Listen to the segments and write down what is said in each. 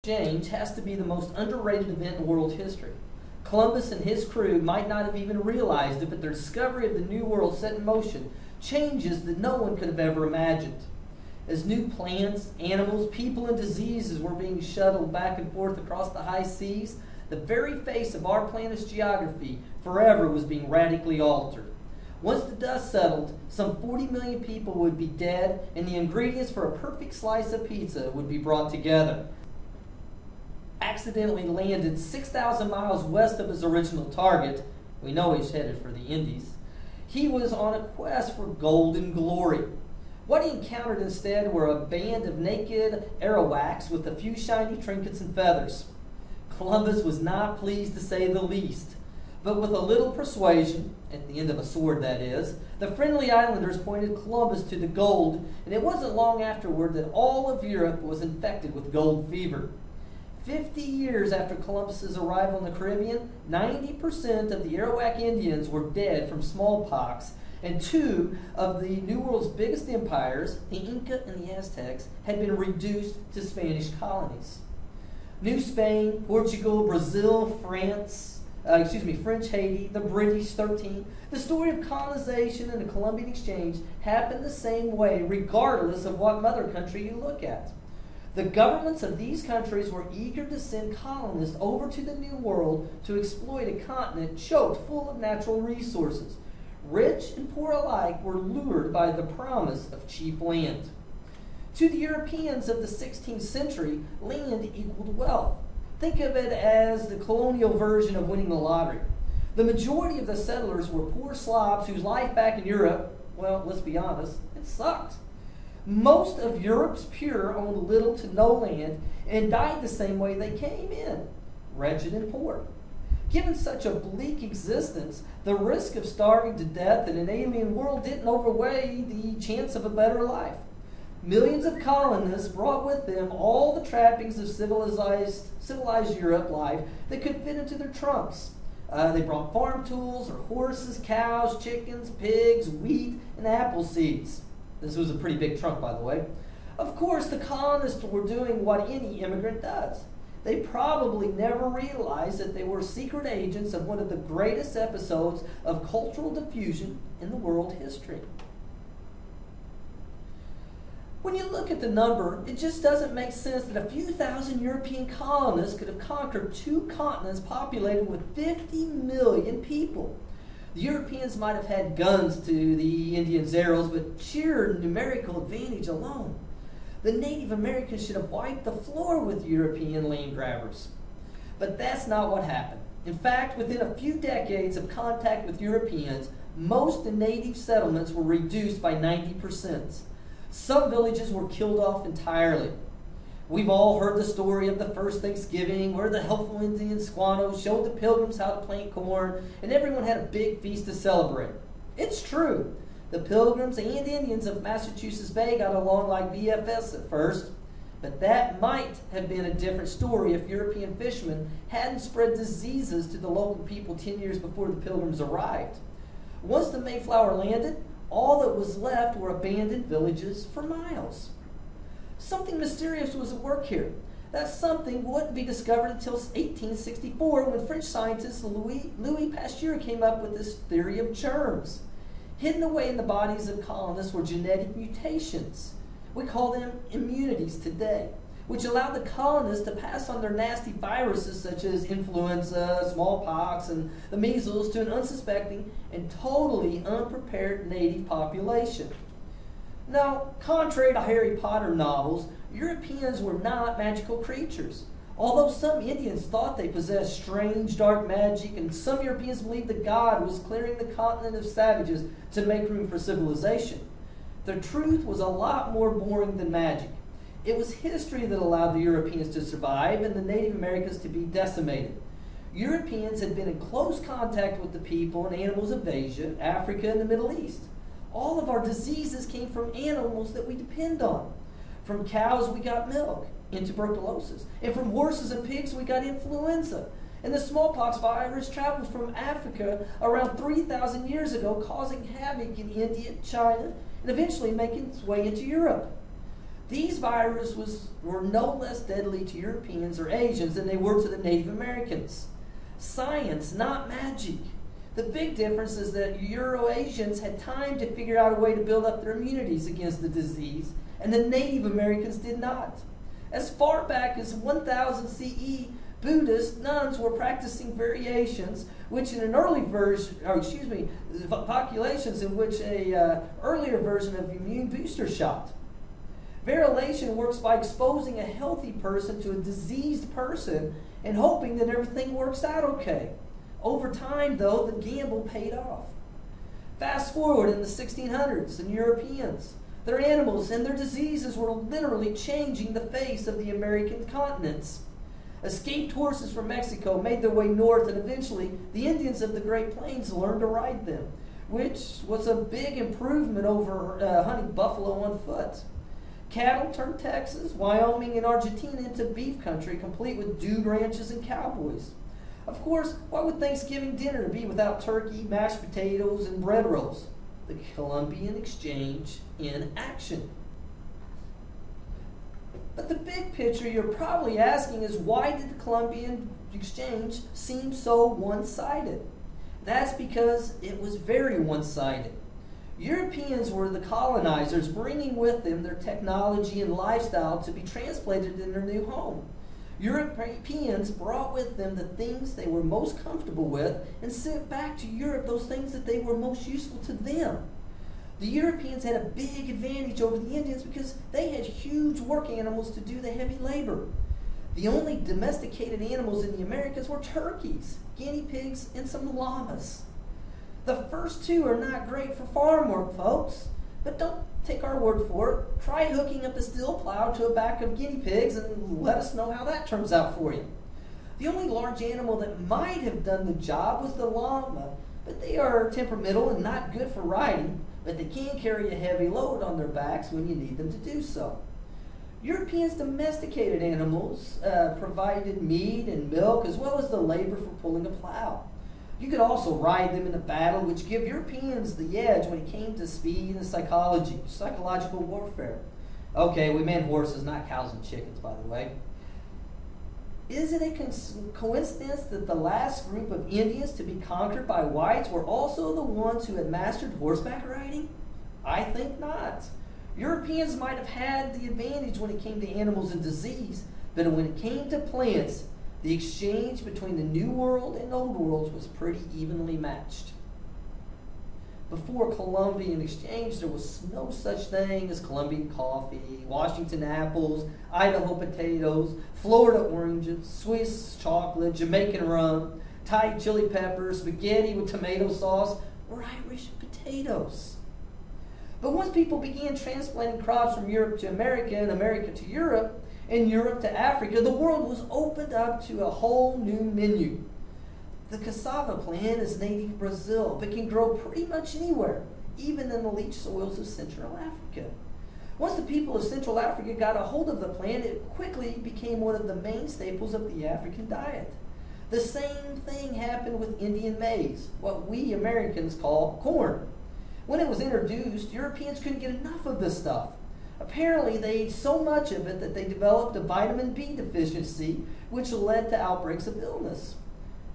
Exchange has to be the most underrated event in world history. Columbus and his crew might not have even realized it, but their discovery of the New World set in motion changes that no one could have ever imagined. As new plants, animals, people, and diseases were being shuttled back and forth across the high seas, the very face of our planet's geography forever was being radically altered. Once the dust settled, some 40 million people would be dead, and the ingredients for a perfect slice of pizza would be brought together. Accidentally landed 6,000 miles west of his original target. We know he's headed for the Indies. He was on a quest for gold and glory. What he encountered instead were a band of naked Arawaks with a few shiny trinkets and feathers. Columbus was not pleased, to say the least. But with a little persuasion, at the end of a sword that is, the friendly islanders pointed Columbus to the gold, and it wasn't long afterward that all of Europe was infected with gold fever. 50 years after Columbus's arrival in the Caribbean, 90% of the Arawak Indians were dead from smallpox, and two of the New World's biggest empires, the Inca and the Aztecs, had been reduced to Spanish colonies. New Spain, Portugal, Brazil, French Haiti, the British 13. The story of colonization and the Columbian exchange happened the same way, regardless of what mother country you look at. The governments of these countries were eager to send colonists over to the New World to exploit a continent choked full of natural resources. Rich and poor alike were lured by the promise of cheap land. To the Europeans of the 16th century, land equaled wealth. Think of it as the colonial version of winning the lottery. The majority of the settlers were poor slobs whose life back in Europe, well, let's be honest, it sucked. Most of Europe's poor owned little to no land and died the same way they came in, wretched and poor. Given such a bleak existence, the risk of starving to death in an alien world didn't outweigh the chance of a better life. Millions of colonists brought with them all the trappings of civilized Europe life that could fit into their trunks. They brought farm tools or horses, cows, chickens, pigs, wheat, and apple seeds. This was a pretty big trunk, by the way. Of course, the colonists were doing what any immigrant does. They probably never realized that they were secret agents of one of the greatest episodes of cultural diffusion in the world history. When you look at the number, it just doesn't make sense that a few thousand European colonists could have conquered two continents populated with 50 million people. The Europeans might have had guns to the Indians' arrows, but sheer numerical advantage alone. The Native Americans should have wiped the floor with European land grabbers. But that's not what happened. In fact, within a few decades of contact with Europeans, most native settlements were reduced by 90%. Some villages were killed off entirely. We've all heard the story of the first Thanksgiving where the helpful Indian Squanos showed the pilgrims how to plant corn and everyone had a big feast to celebrate. It's true. The Pilgrims and Indians of Massachusetts Bay got along like BFFs at first, but that might have been a different story if European fishermen hadn't spread diseases to the local people 10 years before the Pilgrims arrived. Once the Mayflower landed, all that was left were abandoned villages for miles. Something mysterious was at work here. That something wouldn't be discovered until 1864 when French scientist Louis Pasteur came up with this theory of germs. Hidden away in the bodies of colonists were genetic mutations. We call them immunities today, which allowed the colonists to pass on their nasty viruses such as influenza, smallpox, and the measles to an unsuspecting and totally unprepared native population. Now, contrary to Harry Potter novels, Europeans were not magical creatures. Although some Indians thought they possessed strange dark magic, and some Europeans believed that God was clearing the continent of savages to make room for civilization, the truth was a lot more boring than magic. It was history that allowed the Europeans to survive and the Native Americans to be decimated. Europeans had been in close contact with the people and animals of Asia, Africa, and the Middle East. All of our diseases came from animals that we depend on. From cows we got milk and tuberculosis, and from horses and pigs we got influenza. And the smallpox virus traveled from Africa around 3,000 years ago, causing havoc in India, China, and eventually making its way into Europe. These viruses were no less deadly to Europeans or Asians than they were to the Native Americans. Science, not magic. The big difference is that Euro-Asians had time to figure out a way to build up their immunities against the disease, and the Native Americans did not. As far back as 1000 CE, Buddhist nuns were practicing variations, which in an early version, populations in which a earlier version of immune booster shot. Variolation works by exposing a healthy person to a diseased person and hoping that everything works out okay. Over time, though, the gamble paid off. Fast forward in the 1600s, and Europeans, their animals and their diseases were literally changing the face of the American continents. Escaped horses from Mexico made their way north, and eventually the Indians of the Great Plains learned to ride them, which was a big improvement over hunting buffalo on foot. Cattle turned Texas, Wyoming, and Argentina into beef country, complete with dude ranches and cowboys. Of course, what would Thanksgiving dinner be without turkey, mashed potatoes, and bread rolls? The Columbian Exchange in action. But the big picture you're probably asking is, why did the Columbian Exchange seem so one-sided? That's because it was very one-sided. Europeans were the colonizers, bringing with them their technology and lifestyle to be transplanted in their new home. Europeans brought with them the things they were most comfortable with and sent back to Europe those things that they were most useful to them. The Europeans had a big advantage over the Indians because they had huge work animals to do the heavy labor. The only domesticated animals in the Americas were turkeys, guinea pigs, and some llamas. The first two are not great for farm work, folks, but don't take our word for it. Try hooking up a steel plow to a back of guinea pigs and let us know how that turns out for you. The only large animal that might have done the job was the llama, but they are temperamental and not good for riding, but they can carry a heavy load on their backs when you need them to do so. Europeans' domesticated animals provided meat and milk as well as the labor for pulling a plow. You could also ride them in a battle, which gave Europeans the edge when it came to speed and psychological warfare. Okay, we meant horses, not cows and chickens, by the way. Is it a coincidence that the last group of Indians to be conquered by whites were also the ones who had mastered horseback riding? I think not. Europeans might have had the advantage when it came to animals and disease, but when it came to plants, the exchange between the New World and Old Worlds was pretty evenly matched. Before Columbian Exchange, there was no such thing as Colombian coffee, Washington apples, Idaho potatoes, Florida oranges, Swiss chocolate, Jamaican rum, Thai chili peppers, spaghetti with tomato sauce, or Irish potatoes. But once people began transplanting crops from Europe to America and America to Europe, and Europe to Africa, the world was opened up to a whole new menu. The cassava plant is native to Brazil, but can grow pretty much anywhere, even in the leach soils of Central Africa. Once the people of Central Africa got a hold of the plant, it quickly became one of the main staples of the African diet. The same thing happened with Indian maize, what we Americans call corn. When it was introduced, Europeans couldn't get enough of this stuff. Apparently, they ate so much of it that they developed a vitamin B deficiency, which led to outbreaks of illness.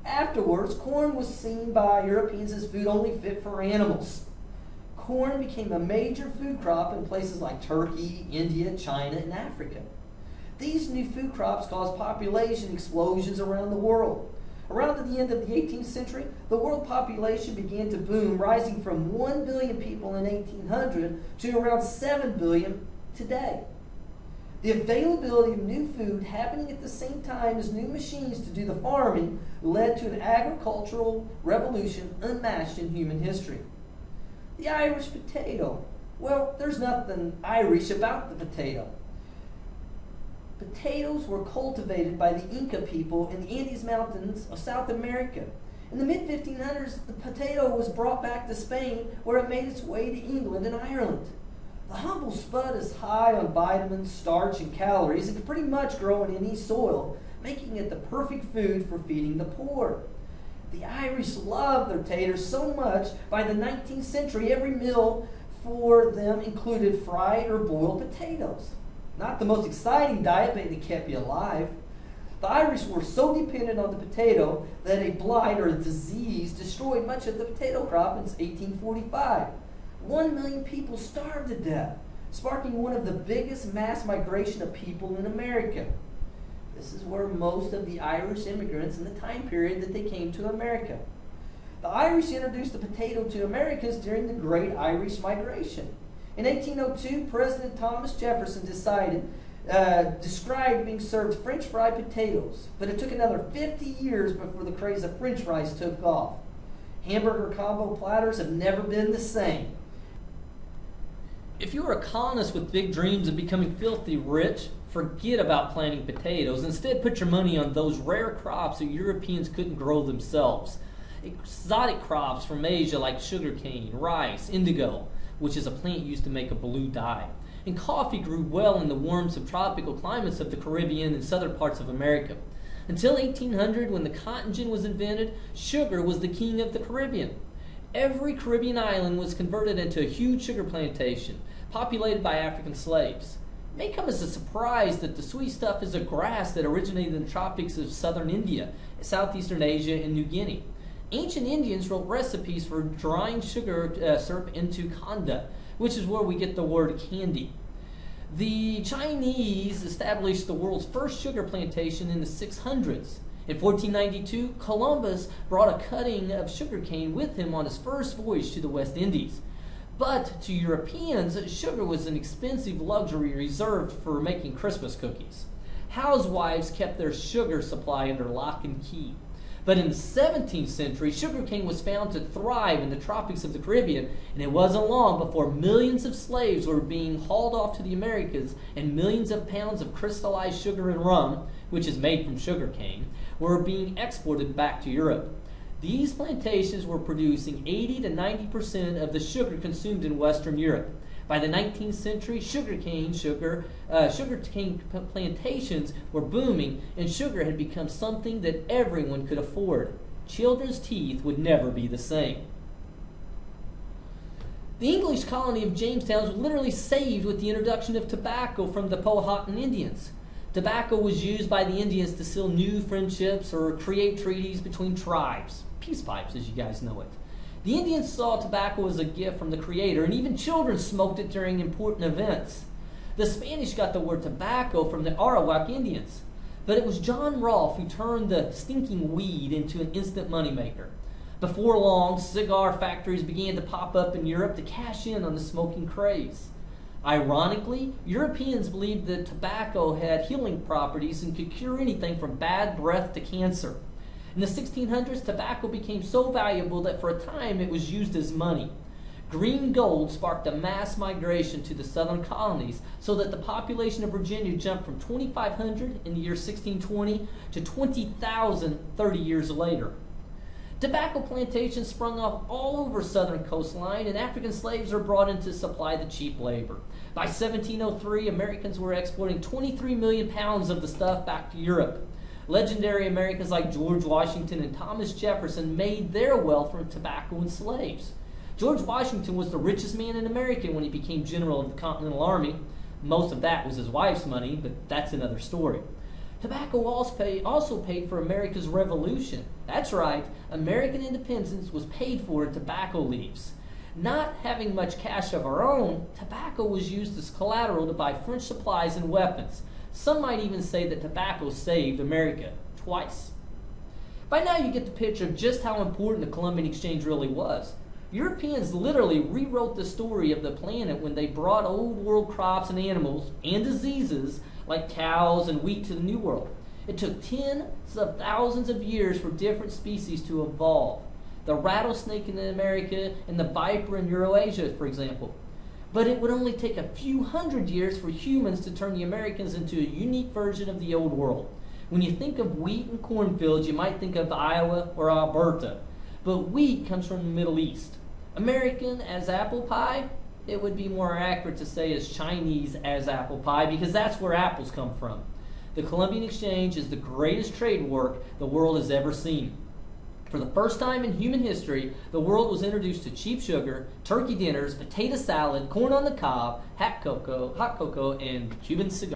Afterwards, corn was seen by Europeans as food only fit for animals. Corn became a major food crop in places like Turkey, India, China, and Africa. These new food crops caused population explosions around the world. Around the end of the 18th century, the world population began to boom, rising from 1 billion people in 1800 to around 7 billion today. The availability of new food happening at the same time as new machines to do the farming led to an agricultural revolution unmatched in human history. The Irish potato. Well, there's nothing Irish about the potato. Potatoes were cultivated by the Inca people in the Andes Mountains of South America. In the mid-1500s, the potato was brought back to Spain, where it made its way to England and Ireland. The humble spud is high on vitamins, starch, and calories, and can pretty much grow in any soil, making it the perfect food for feeding the poor. The Irish loved their taters so much, by the 19th century, every meal for them included fried or boiled potatoes. Not the most exciting diet, but it kept you alive. The Irish were so dependent on the potato that a blight or a disease destroyed much of the potato crop in 1845. 1 million people starved to death, sparking one of the biggest mass migration of people in America. This is where most of the Irish immigrants in the time period that they came to America. The Irish introduced the potato to Americans during the Great Irish Migration. In 1802, President Thomas Jefferson described being served French fried potatoes, but it took another 50 years before the craze of French fries took off. Hamburger combo platters have never been the same. If you're a colonist with big dreams of becoming filthy rich, forget about planting potatoes. Instead, put your money on those rare crops that Europeans couldn't grow themselves. Exotic crops from Asia like sugarcane, rice, indigo, which is a plant used to make a blue dye. And coffee grew well in the warm subtropical climates of the Caribbean and southern parts of America. Until 1800, when the cotton gin was invented, sugar was the king of the Caribbean. Every Caribbean island was converted into a huge sugar plantation, populated by African slaves. It may come as a surprise that the sweet stuff is a grass that originated in the tropics of southern India, Southeastern Asia, and New Guinea. Ancient Indians wrote recipes for drying sugar syrup into kanda, which is where we get the word candy. The Chinese established the world's first sugar plantation in the 600s. In 1492, Columbus brought a cutting of sugarcane with him on his first voyage to the West Indies. But to Europeans, sugar was an expensive luxury reserved for making Christmas cookies. Housewives kept their sugar supply under lock and key. But in the 17th century, sugarcane was found to thrive in the tropics of the Caribbean, and it wasn't long before millions of slaves were being hauled off to the Americas, and millions of pounds of crystallized sugar and rum, which is made from sugarcane, were being exported back to Europe. These plantations were producing 80 to 90% of the sugar consumed in Western Europe. By the 19th century, sugarcane plantations were booming, and sugar had become something that everyone could afford. Children's teeth would never be the same. The English colony of Jamestown was literally saved with the introduction of tobacco from the Powhatan Indians. Tobacco was used by the Indians to seal new friendships or create treaties between tribes. Peace pipes, as you guys know it. The Indians saw tobacco as a gift from the Creator, and even children smoked it during important events. The Spanish got the word tobacco from the Arawak Indians, but it was John Rolfe who turned the stinking weed into an instant moneymaker. Before long, cigar factories began to pop up in Europe to cash in on the smoking craze. Ironically, Europeans believed that tobacco had healing properties and could cure anything from bad breath to cancer. In the 1600s, tobacco became so valuable that for a time it was used as money. Green gold sparked a mass migration to the southern colonies, so that the population of Virginia jumped from 2,500 in the year 1620 to 20,000 30 years later. Tobacco plantations sprung up all over southern coastline, and African slaves were brought in to supply the cheap labor. By 1703, Americans were exporting 23 million pounds of the stuff back to Europe. Legendary Americans like George Washington and Thomas Jefferson made their wealth from tobacco and slaves. George Washington was the richest man in America when he became general of the Continental Army. Most of that was his wife's money, but that's another story. Tobacco also paid for America's Revolution. That's right, American independence was paid for in tobacco leaves. Not having much cash of our own, tobacco was used as collateral to buy French supplies and weapons. Some might even say that tobacco saved America twice. By now you get the picture of just how important the Columbian exchange really was. Europeans literally rewrote the story of the planet when they brought old world crops and animals and diseases like cows and wheat to the New World. It took tens of thousands of years for different species to evolve. The rattlesnake in America and the viper in Eurasia, for example. But it would only take a few hundred years for humans to turn the Americans into a unique version of the old world. When you think of wheat and cornfields, you might think of Iowa or Alberta. But wheat comes from the Middle East. American as apple pie, it would be more accurate to say as Chinese as apple pie, because that's where apples come from. The Columbian Exchange is the greatest trade work the world has ever seen. For the first time in human history, the world was introduced to cheap sugar, turkey dinners, potato salad, corn on the cob, hot cocoa, and Cuban cigars.